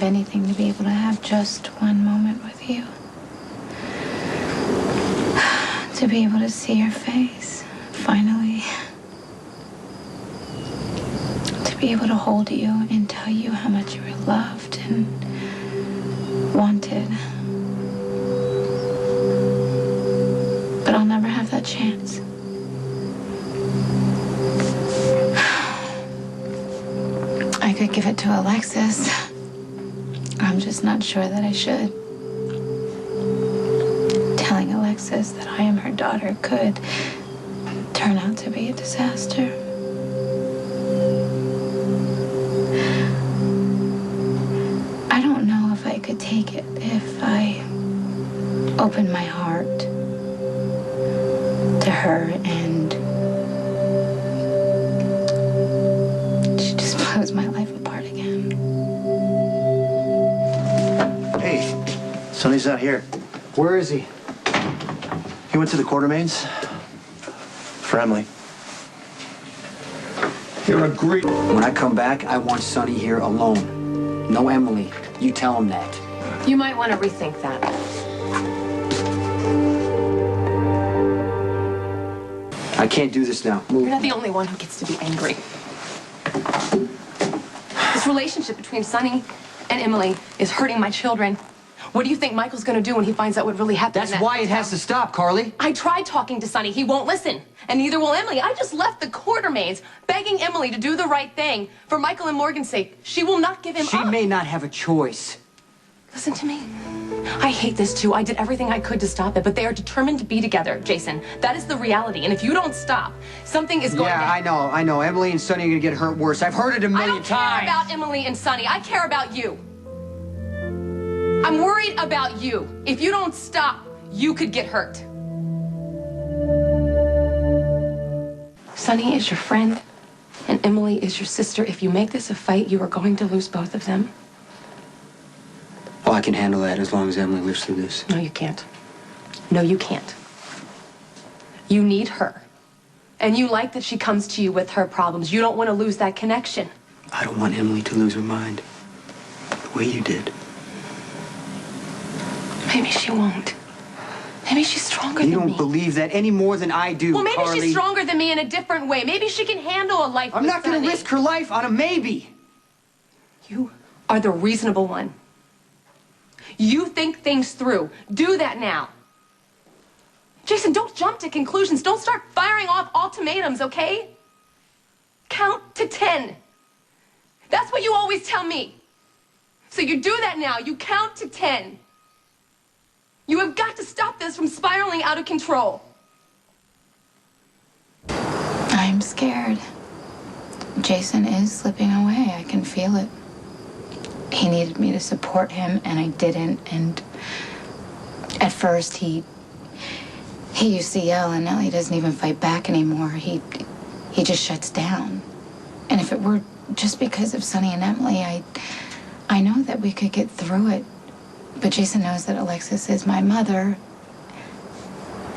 give anything to be able to have just one moment with you. To be able to see your face, finally. To be able to hold you and tell you how much you were loved and wanted. But I'll never have that chance. I could give it to Alexis. I'm just not sure that I should. Telling Alexis that I am her daughter could turn out to be a disaster. I don't know if I could take it if I opened my heart to her and she just blows my life apart again. Hey, Sonny's not here. Where is he? He went to the Quartermains for Emily. You're a great... When I come back, I want Sonny here alone. No Emily. You tell him that. You might want to rethink that. I can't do this now. Move. You're not the only one who gets to be angry. This relationship between Sonny and Emily is hurting my children. What do you think Michael's going to do when he finds out what really happened? That's why it has to stop, Carly. I tried talking to Sonny. He won't listen. And neither will Emily. I just left the Quartermains begging Emily to do the right thing for Michael and Morgan's sake. She will not give him up. She may not have a choice. Listen to me. I hate this too. I did everything I could to stop it, but they are determined to be together, Jason. That is the reality. And if you don't stop, something is going to... Yeah, I know. Emily and Sonny are going to get hurt worse. I've heard it a million times. I don't care about Emily and Sonny. I care about you. I'm worried about you. If you don't stop, you could get hurt. Sonny is your friend, and Emily is your sister. If you make this a fight, you are going to lose both of them. Well, I can handle that as long as Emily lives through this. No, you can't. No, you can't. You need her. And you like that she comes to you with her problems. You don't want to lose that connection. I don't want Emily to lose her mind the way you did. Maybe she won't. Maybe she's stronger than me. You don't believe that any more than I do, Well, maybe Carly. she's stronger than me in a different way. Maybe she can handle a life I'm with not going Sonny. to risk her life on a maybe. You are the reasonable one. You think things through. Do that now. Jason, don't jump to conclusions. Don't start firing off ultimatums, okay? Count to 10. That's what you always tell me. So you do that now. You count to 10. You have got to stop this from spiraling out of control. I'm scared. Jason is slipping away. I can feel it. He needed me to support him, and I didn't. And at first, he used to yell, and now he doesn't even fight back anymore. He just shuts down. And if it were just because of Sonny and Emily, I know that we could get through it. But Jason knows that Alexis is my mother.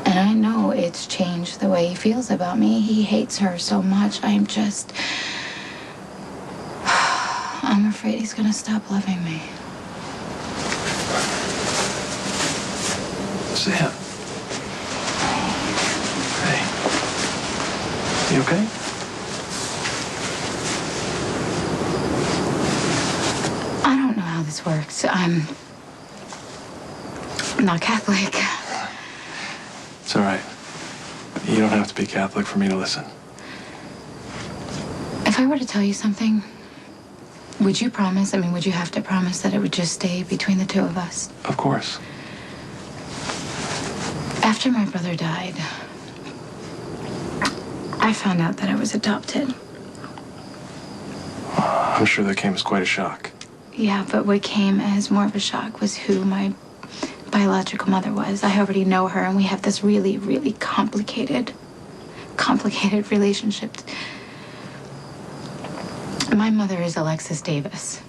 And I know it's changed the way he feels about me. He hates her so much. I'm afraid he's gonna stop loving me. Sam. Hey. You okay? I don't know how this works. I'm not Catholic. It's all right. You don't have to be Catholic for me to listen. If I were to tell you something, would you promise? I mean, would you have to promise that it would just stay between the two of us? Of course. After my brother died, I found out that I was adopted. I'm sure that came as quite a shock. Yeah, but what came as more of a shock was who my biological mother was. I already know her, and we have this really, really complicated relationship. My mother is Alexis Davis.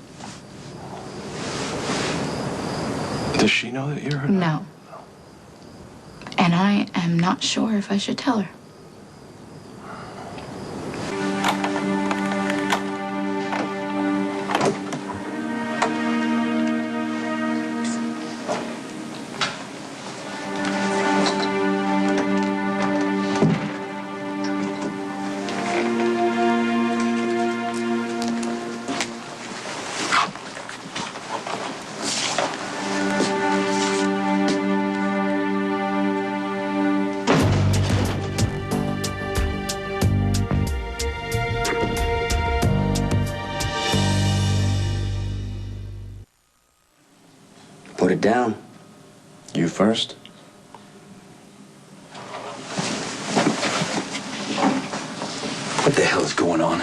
Does she know that you're... No. And I am not sure if I should tell her. down. You first? What the hell is going on?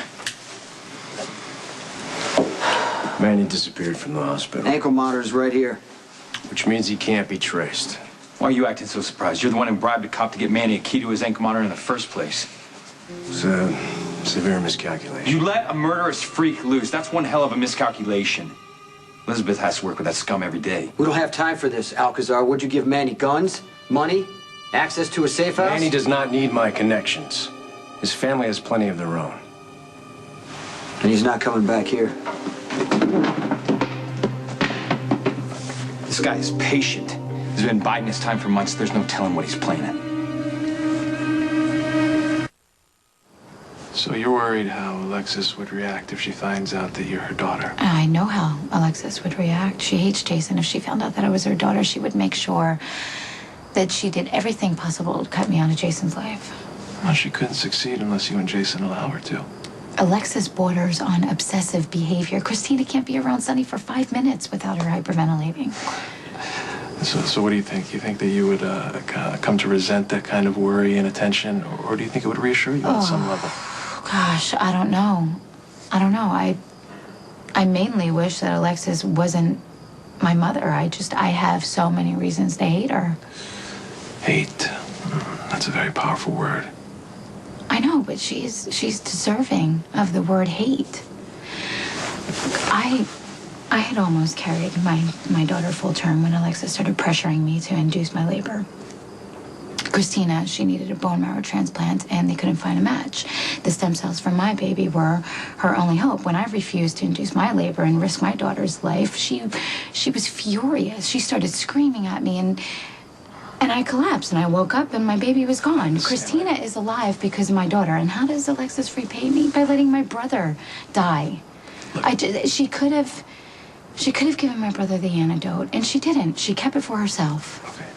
Manny disappeared from the hospital. Ankle monitor's right here. Which means he can't be traced. Why are you acting so surprised? You're the one who bribed a cop to get Manny a key to his ankle monitor in the first place. It's a severe miscalculation. You let a murderous freak loose. That's one hell of a miscalculation. Elizabeth has to work with that scum every day. We don't have time for this, Alcazar. What'd you give Manny? Guns? Money? Access to a safe house? Manny does not need my connections. His family has plenty of their own. And he's not coming back here. This guy is patient. He's been biding his time for months. There's no telling what he's planning. So you're worried how Alexis would react if she finds out that you're her daughter? I know how Alexis would react. She hates Jason. If she found out that I was her daughter, she would make sure that she did everything possible to cut me out of Jason's life. Well, she couldn't succeed unless you and Jason allow her to. Alexis borders on obsessive behavior. Christina can't be around Sonny for 5 minutes without her hyperventilating. So what do you think? You think that you would come to resent that kind of worry and attention, or do you think it would reassure you on some level? Gosh, I don't know. I mainly wish that Alexis wasn't my mother. I have so many reasons to hate her. Hate. That's a very powerful word. I know, but she's deserving of the word hate. I had almost carried my daughter full term when Alexis started pressuring me to induce my labor. Christina, she needed a bone marrow transplant, and they couldn't find a match. The stem cells from my baby were her only hope. When I refused to induce my labor and risk my daughter's life, she was furious. She started screaming at me, and I collapsed, and I woke up, and my baby was gone. Christina is alive because of my daughter, and how does Alexis repay me? By letting my brother die. She could have given my brother the antidote, and she didn't. She kept it for herself. Okay.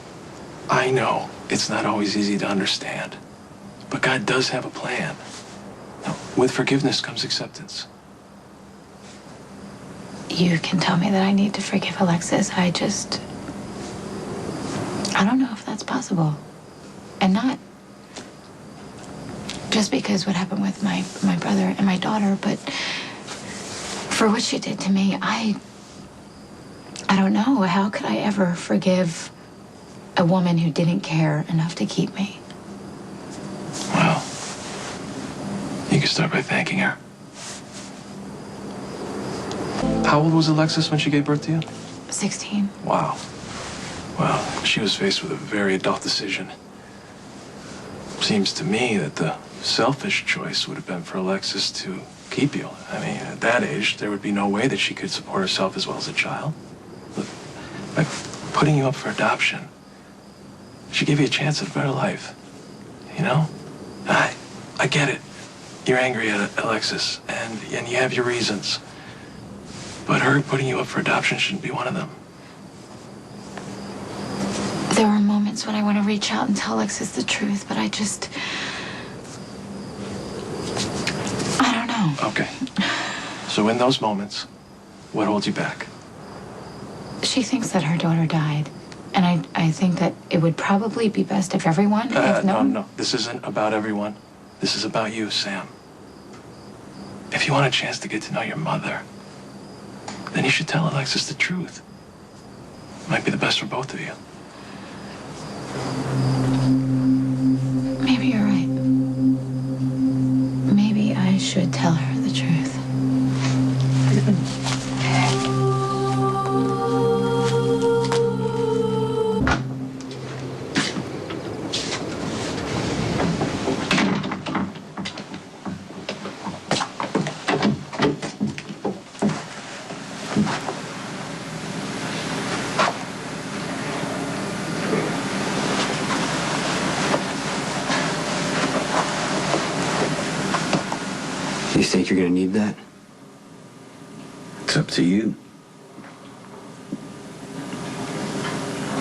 I know it's not always easy to understand, but God does have a plan. Now, with forgiveness comes acceptance. You can tell me that I need to forgive Alexis. I don't know if that's possible. And not just because what happened with my brother and my daughter, but for what she did to me, I don't know. How could I ever forgive a woman who didn't care enough to keep me? Well, you can start by thanking her. How old was Alexis when she gave birth to you? 16. Wow. Well, she was faced with a very adult decision. Seems to me that the selfish choice would have been for Alexis to keep you. I mean, at that age, there would be no way that she could support herself as well as a child. Look, by putting you up for adoption, she gave you a chance at a better life. You know? I get it. You're angry at Alexis, and you have your reasons. But her putting you up for adoption shouldn't be one of them. There are moments when I want to reach out and tell Alexis the truth, but I don't know. Okay. So in those moments, what holds you back? She thinks that her daughter died. And I think that it would probably be best if everyone... No. This isn't about everyone. This is about you, Sam. If you want a chance to get to know your mother, then you should tell Alexis the truth. It might be the best for both of you. Maybe you're right. Maybe I should tell her the truth. You think you're gonna need that? It's up to you.